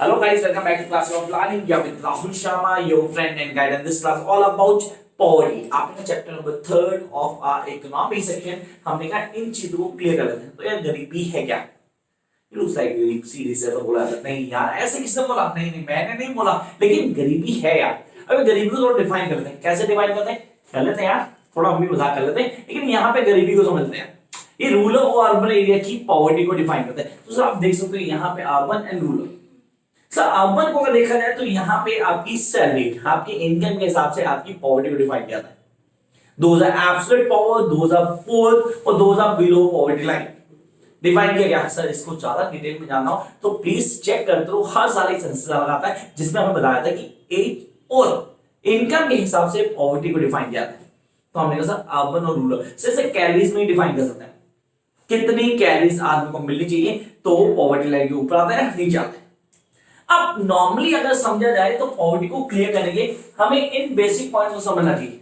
Hello guys, welcome back to class of learning. You are with Rahul Sharma, your friend and guide, and this class all about poverty. आपने chapter number 3 of our economy section हमने कहा इन चीजों को clear कर लेते हैं. तो यार गरीबी है क्या? It looks like गरीब सीरीज ऐसा बोला जाता नहीं यार, ऐसे किसने बोला? नहीं मैंने नहीं बोला, लेकिन गरीबी है यार. अब गरीबी को थोड़ा डिफाइन करते हैं. कैसे डिफाइन करते हैं? कर लेते हैं यार, थोड़ा हम भी मजाक कर लेते हैं, लेकिन यहाँ पे गरीबी को समझते हैं. ये रूरल और अर्बन एरिया की पॉवर्टी को डिफाइन करते हैं. तो सर आप देख सकते हो यहाँ पे urban and rural. Sir urban को अगर देखा जाए तो यहाँ पे आपकी सैलरी, आपकी इनकम के हिसाब से आपकी पॉवर्टी को डिफाइन किया जाता है. Those are absolute power, those are poor और those are below poverty line define किया गया. सर इसको ज्यादा डिटेल में जानना हो तो प्लीज चेक करते रहो. हर साल एक सेंसस लगाता है जिसमें हमें बताया था कि एज और इनकम के हिसाब से पॉवर्टी को डिफाइन किया जाता है. तो हमने कहा सर अर्बन और रूरल से कैलोरीज में डिफाइन कर सकते हैं. कितनी कैलोरीज आदमी को मिलनी चाहिए तो पॉवर्टी लाइन के ऊपर आता है, नीचे आता है. अब नॉर्मली अगर समझा जाए तो पॉवर्टी को क्लियर करेंगे, हमें इन बेसिक पॉइंट्स को समझना चाहिए.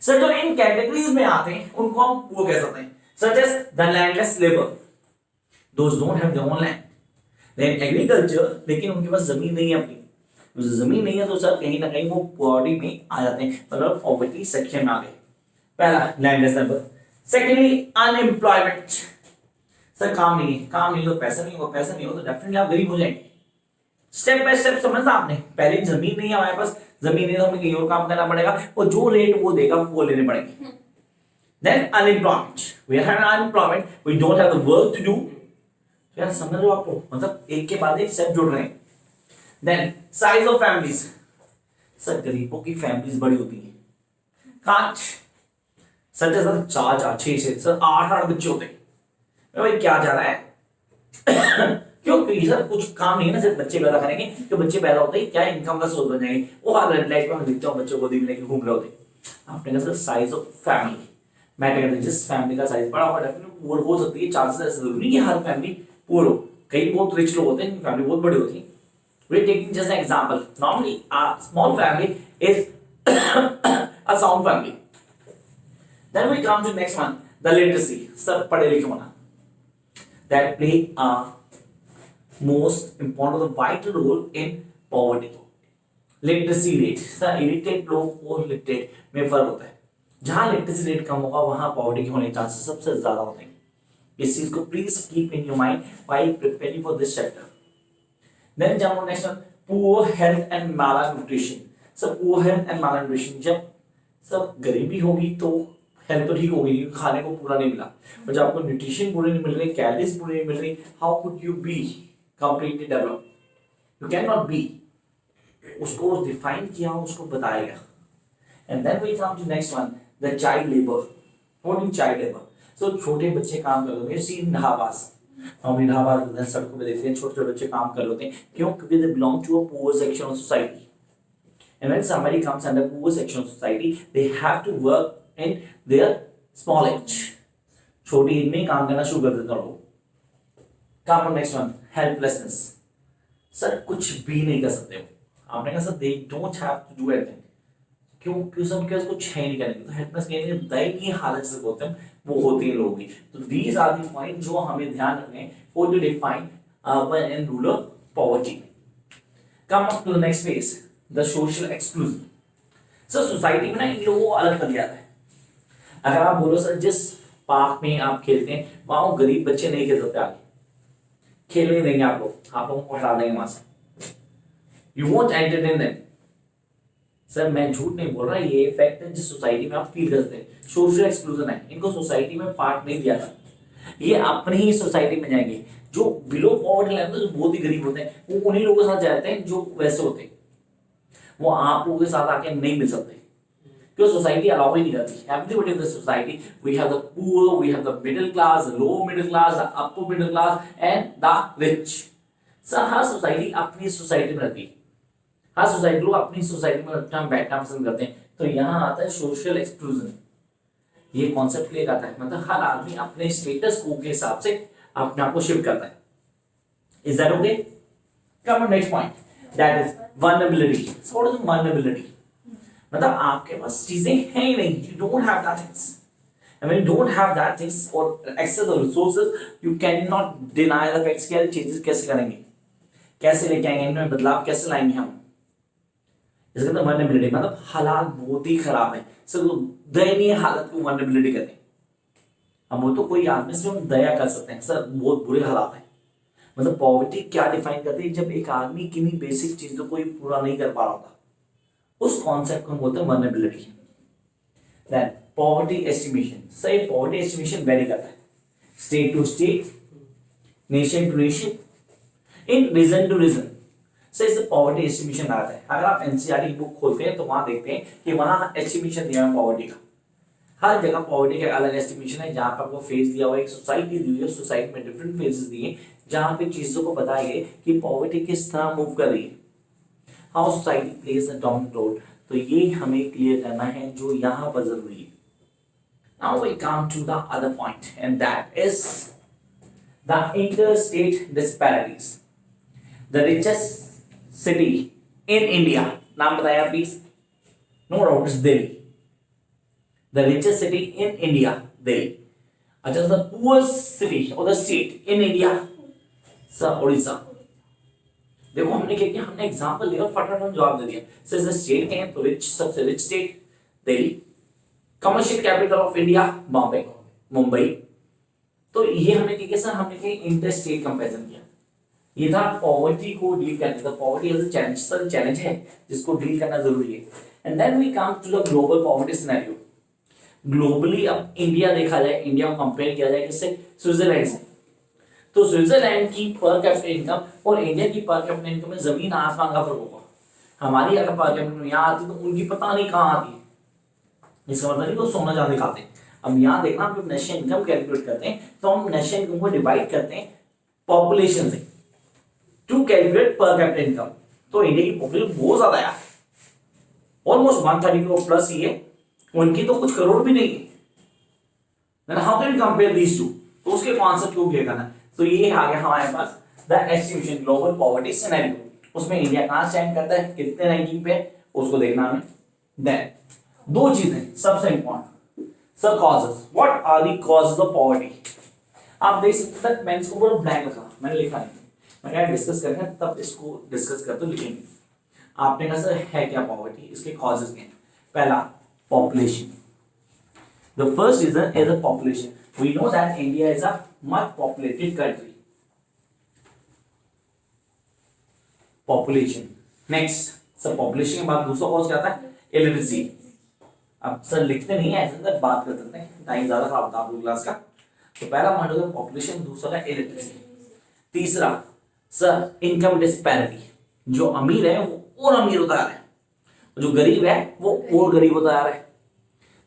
सर जो इन कैटेगरीज में आते हैं उनको हम वो कह सकते हैं such as the landless labor, those don't have their own land, then agriculture, लेकिन उनके पास जमीन नहीं है अपनी. जमीन नहीं है तो सर कहीं ना कहीं वो पॉवर्टी में आ जाते हैं, मतलब पॉवर्टी सेक्शन में आ गए. पहला landless labour. Secondly unemployment. Sir काम नहीं तो पैसा नहीं होगा, पैसा नहीं हो तो डेफिनेटली आप गरीब हो जाएंगे. स्टेप बाय स्टेप समझना आपने. पहले जमीन नहीं है हमारे पास, जमीन नहीं तो हमें कहीं और काम करना पड़ेगा और जो रेट वो देगा वो लेने पड़ेंगे. Then unemployment. We have unemployment. We don't have the work to do. यार समझ रहे हो आप लोग, मतलब एक के बाद एक स्टेप जुड़ रहे हैं. Then size of families. Sir गरीबों की फैमिलीज बड़ी होती हैं. कांच सर जैसा 4 6 सर 8 बच्चे होते हैं. भाई क्या जा रहा है? क्योंकि सर कुछ काम नहीं है ना, सिर्फ बच्चे पैदा करेंगे. तो बच्चे पैदा होते ही क्या इनकम का सोर्स बन जाएंगे. वो हर रेड लाइट में हम दिखते हो बच्चों को दिखने के घूम रहे होते. आपने कहा sir size of family matter करता है. जिस फैमिली का साइज बड़ा होगा डेफिनेटली पुअर हो सकती है. चांसेस ऐसे जरूरी नहीं कि हर फैमिली पुअर हो. कई बहुत रिच लोग होते हैं, फैमिली बहुत बड़ी होती है. We taking just an example. Normally a small family is a sound family. Then we come to next one, the literacy. सब पढ़े लिखे होना. That play a most important और vital role in poverty. Literacy rate. Sir illiterate लोग और literate में फर्क होता है. जहां लिटरेसी रेट कम होगा वहां पॉवर्टी के होने के चांसेस सबसे ज्यादा होते हैं. इस चीज को please keep in your mind while preparing for this chapter. Then जब next one, poor health and malnutrition. सब पुअर हेल्थ एंड malnutrition. जब सब गरीबी होगी तो हेल्थ तो ठीक होगी, खाने को पूरा नहीं मिला, और जब आपको न्यूट्रिशन पूरी नहीं मिल रही, कैलोरीज पूरी नहीं मिल रही, how could you be completely develop? You can not be. उसको डिफाइन किया, उसको बताया गया. And then we come to next one, the child labor. What is child labor? So छोटे बच्चे काम कर रहे हैं. सीन ढाबास, हम ढाबा सड़कों पे देखते हैं, छोटे बच्चे काम कर रहे हैं. क्यों? क्योंकि they belong to a poor section of society. And when somebody comes under poor section of society, they have to work in their small age. छोटी एज में काम करना शुरू कर देते हैं लोग. Come on next one, helplessness. Sir कुछ भी नहीं कर सकते हो. आपने कहा sir they don't have to do anything. क्योंकि उनके पास कुछ है नहीं करने की. तो हेल्पलेस कहने दयनीय हालत से बोलते हैं वो होती है लोगों की. तो दीज आर द पॉइंट जो हमें ध्यान रखने for to define urban and rural poverty. Come up to the next phase, the social exclusion. Sir society में ना इन लोगों को अलग कर दिया है. अगर आप बोलो सर जिस पार्क में आप खेलते हैं वहां गरीब बच्चे नहीं खेल सकते, आगे खेलने नहीं देंगे आप लोगों को हटा देंगे वहां से. You won't entertain them. Sir मैं झूठ नहीं बोल रहा, ये फैक्ट है जिस सोसाइटी में आप फील करते हैं. सोशल एक्सक्लूजन है. इनको सोसाइटी में पार्ट नहीं दिया था. ये अपनी ही सोसाइटी में जाएंगे. जो बिलो पॉवर्टी लाइन जो बहुत ही गरीब होते हैं वो उन्हीं लोगों के साथ जाते हैं जो वैसे होते हैं. वो आप लोगों के साथ आके नहीं मिल सकते क्यों? सोसाइटी अलाउ ही नहीं करती. Everybody in the society, we have the poor, we have the middle class, low middle class, upper middle class and the rich. Sir हर सोसाइटी अपनी सोसाइटी में रहती है. हर सोसाइटी लोग अपनी सोसाइटी में अपना बैठना पसंद करते हैं. तो यहाँ आता है सोशल एक्सक्लूजन. ये कॉन्सेप्ट क्लियर आता है, मतलब हर आदमी अपने स्टेटस को के हिसाब से अपने आप को शिफ्ट करता है. Is that okay? Come on next point, that is vulnerability. So what is vulnerability? मतलब आपके पास चीजें हैं ही नहीं. You don't have that things. And when you don't have that things or access to resources, you cannot deny the facts कि चीजें कैसे करेंगे. कैसे लेके आएंगे, इनमें बदलाव कैसे लाएंगे हम। इसका मतलब वल्नरेबिलिटी, मतलब हालात बहुत ही खराब है, सर दयनीय हालत को वल्नरेबिलिटी कहते हैं। हम वो तो कोई आदमी से हम दया कर सकते हैं, सर बहुत बुरे हालात है। मतलब पॉवर्टी क्या डिफाइन करती है, जब एक आदमी किन्हीं बेसिक चीजों को ही पूरा नहीं कर पा रहा होता, उस कॉन्सेप्ट को हम बोलते हैं वल्नरेबिलिटी। देन पॉवर्टी एस्टिमेशन, सही पॉवर्टी एस्टिमेशन वेरी करता है state to state, nation to nation, in region to region से इसे पॉवर्टी एस्टिमेशन आता है। अगर आप एनसीईआरटी बुक खोलते हैं तो वहां देखते हैं कि वहां एस्टिमेशन दिया है पॉवर्टी का, हर जगह पॉवर्टी का अलग एस्टिमेशन है। जहां पर आपको फेज दिया हुआ है, एक सोसाइटी दी हुई है, सोसाइटी में डिफरेंट फेजेस दिए जहां पे चीजों को बताया गया कि पॉवर्टी किस तरह मूव कर रही है, how society plays a dominant role. तो ये हमें क्लियर करना है जो यहाँ पर जरूरी है। Now we come to the other point, and that is the interstate disparities. The richest city in India, नाम बताया please. No doubt it's Delhi. The richest city in India, Delhi. अच्छा, the poorest city or the state in India, sir, Odisha. देखो हमने क्या किया, हमने example लिया और फटाफट जवाब दे दिया। सर स्टेट कहें तो रिच, सबसे rich state Delhi, commercial capital of India Bombay, Mumbai. तो ये हमने क्या किया सर, हमने क्या इंटर स्टेट कंपैरिजन किया। ये था पॉवर्टी को डील करने का, poverty as a challenge, sir challenge है जिसको डील करना जरूरी है। And then we come to the global poverty scenario. Globally अब इंडिया देखा जाए, इंडिया को कंपेयर किया जाए किससे, स्विट्जरलैंड से। तो स्विट्जरलैंड की पर कैपिटा इनकम और इंडिया की पर कैपिटा इनकम में जमीन आसमान का फर्क होगा। हमारी अगर पर कैपिटा यहाँ आती तो उनकी पता नहीं कहाँ आती है। इसका मतलब नहीं तो सोना चांदी खाते हैं। अब यहाँ देखना, हम जब नेशनल इनकम कैलकुलेट करते हैं तो हम नेशनल इनकम को डिवाइड करते हैं पॉपुलेशन से to calculate per capita income. तो इंडिया की पॉपुलेशन बहुत ज्यादा है, ऑलमोस्ट 130 करोड़ प्लस ही है, उनकी तो कुछ करोड़ भी नहीं है। How can we compare these two, तो उसके कॉन्सेप्ट को क्लियर करना। तो ये आ गया हमारे पास the estimation global poverty scenario. उसमें इंडिया कहां स्टैंड करता है, कितने रैंकिंग पे, उसको देखना हमें। देन दो चीजें सबसे important, sir causes, what are the causes of poverty. आप देख सकते हैं मैंने इसको पूरा ब्लैंक रखा, मैंने लिखा नहीं, मैं क्या डिस्कस करेंगे तब इसको डिस्कस कर तो लिखेंगे। आपने कहा सर है क्या पॉवर्टी, इसके कॉजेस क्या हैं। पहला population, the first reason is the population. We know that India is a much populated country. Population. Next, sir population के बाद दूसरा कॉज क्या आता है, इलिटरेसी। अब सर लिखते नहीं है, ऐसे बात करते हैं, टाइम ज्यादा खराब होता है आप लोग क्लास का। तो पहला पॉइंट होगा पॉपुलेशन, दूसरा है इलिटरेसी। तीसरा सर इनकम डिस्पैरिटी, जो अमीर है वो और अमीर होता जा रहा है, जो गरीब है वो और गरीब होता जा रहा है।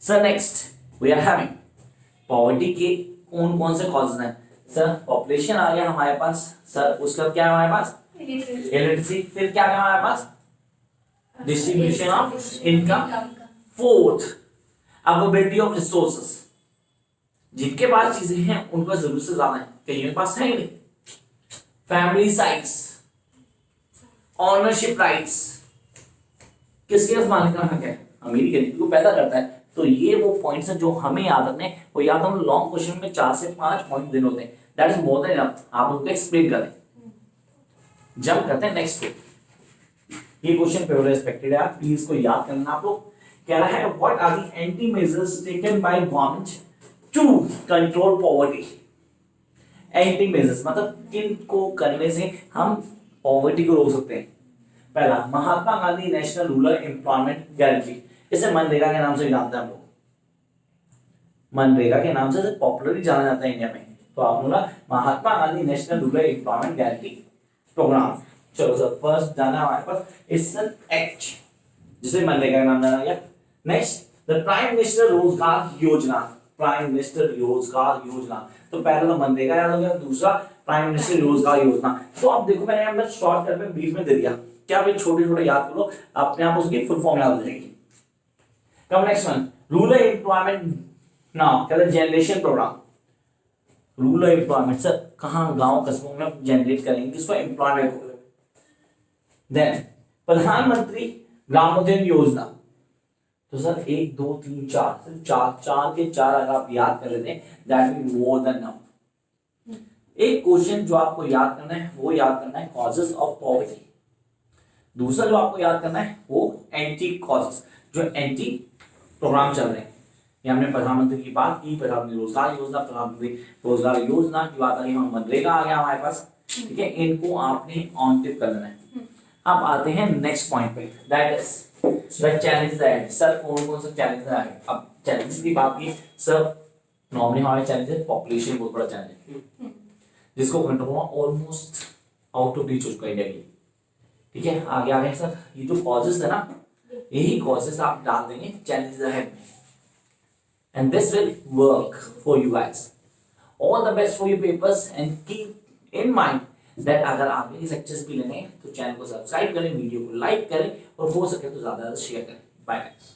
Sir next we are having poverty के कौन कौन से कॉजेज हैं। सर पॉपुलेशन आ गया हमारे पास, सर उसका क्या है हमारे पास, इलिटरेसी। फिर क्या है हमारे पास, distribution of income. Fourth availability of resources, जिनके पास चीजें हैं उनका जरूरत से ज्यादा है, कहीं के पास है ही नहीं। फैमिली साइज, ऑनरशिप राइट्स, किसके पास मालिकाना हक है, अमीर गरीब को पैदा करता है। तो ये वो पॉइंट्स हैं जो हमें याद रखने, वो याद हम लॉन्ग क्वेश्चन में 4 से 5 पॉइंट देने होते हैं। That is more than enough, आप उनको एक्सप्लेन करें। जंप करते हैं नेक्स्ट पे। ये क्वेश्चन पे रिस्पेक्टेड है, आप प्लीज को याद करना। आप लोग कह रहा है what are the anti measures taken by government to control poverty. Anti measures मतलब किन को करने से हम पॉवर्टी को रोक सकते हैं। पहला Mahatma Gandhi national rural employment guarantee, इसे मनरेगा के नाम से जानते हैं हम लोग, मनरेगा के नाम से पॉपुलरली जाना जाता है इंडिया में। तो आप बोला Mahatma Gandhi national rural employment guarantee programme. चलो सर फर्स्ट जाना हमारे पास इट्स एन एक्ट जिसे मनरेगा का नाम जाना गया। नेक्स्ट द प्राइम मिनिस्टर रोजगार योजना, प्राइम मिनिस्टर रोजगार योजना। तो पहला तो मनरेगा याद हो गया, दूसरा प्राइम मिनिस्टर रोजगार योजना। तो आप देखो मैंने यहाँ पर शॉर्टकट में बीच में दे दिया, क्या भाई छोटे छोटे याद करो, अपने आप उसकी फुल फॉर्म याद हो जाएगी। Come next one rural employment now, कहते हैं generation programme. Rural employment sir कहाँ गांव कस्बों में जनरेट करेंगे किसको, एम्प्लॉयमेंट को। देन प्रधानमंत्री ग्रामोद्योग योजना। तो सर 1 2 3 4 सिर्फ चार के चार अगर आप याद कर लेते हैं that will more than enough. एक क्वेश्चन जो आपको याद करना है वो याद करना है कॉजेस ऑफ पॉवर्टी। दूसरा जो आपको याद करना है वो एंटी कॉजेस, जो एंटी प्रोग्राम चल रहे हैं। ये हमने प्रधानमंत्री की बात की, प्रधानमंत्री रोजगार योजना, प्रधानमंत्री रोजगार योजना की बात आ गई, मनरेगा आ गया हमारे पास, ठीक है। इनको आपने ऑन टिक कर लेना है। अब आते हैं नेक्स्ट पॉइंट पे, that is the challenge that sir कौन कौन सा चैलेंज है। अब चैलेंज की बात की सर, नॉर्मली हमारे चैलेंज है पॉपुलेशन, बहुत बड़ा चैलेंज है जिसको कंट्रोल होना ऑलमोस्ट आउट ऑफ रीच हो चुका है इंडिया की, ठीक है। आगे आ गए सर, ये जो कॉजेस है ना, यही कॉजेस आप डाल देंगे चैलेंज अहेड में, and this will work for you guys. All the best for your papers and keep in mind that अगर आप मेरी लेक्चर्स भी लेने हैं तो चैनल को सब्सक्राइब करें, वीडियो को लाइक करें और हो सके तो ज्यादा शेयर करें। Bye guys.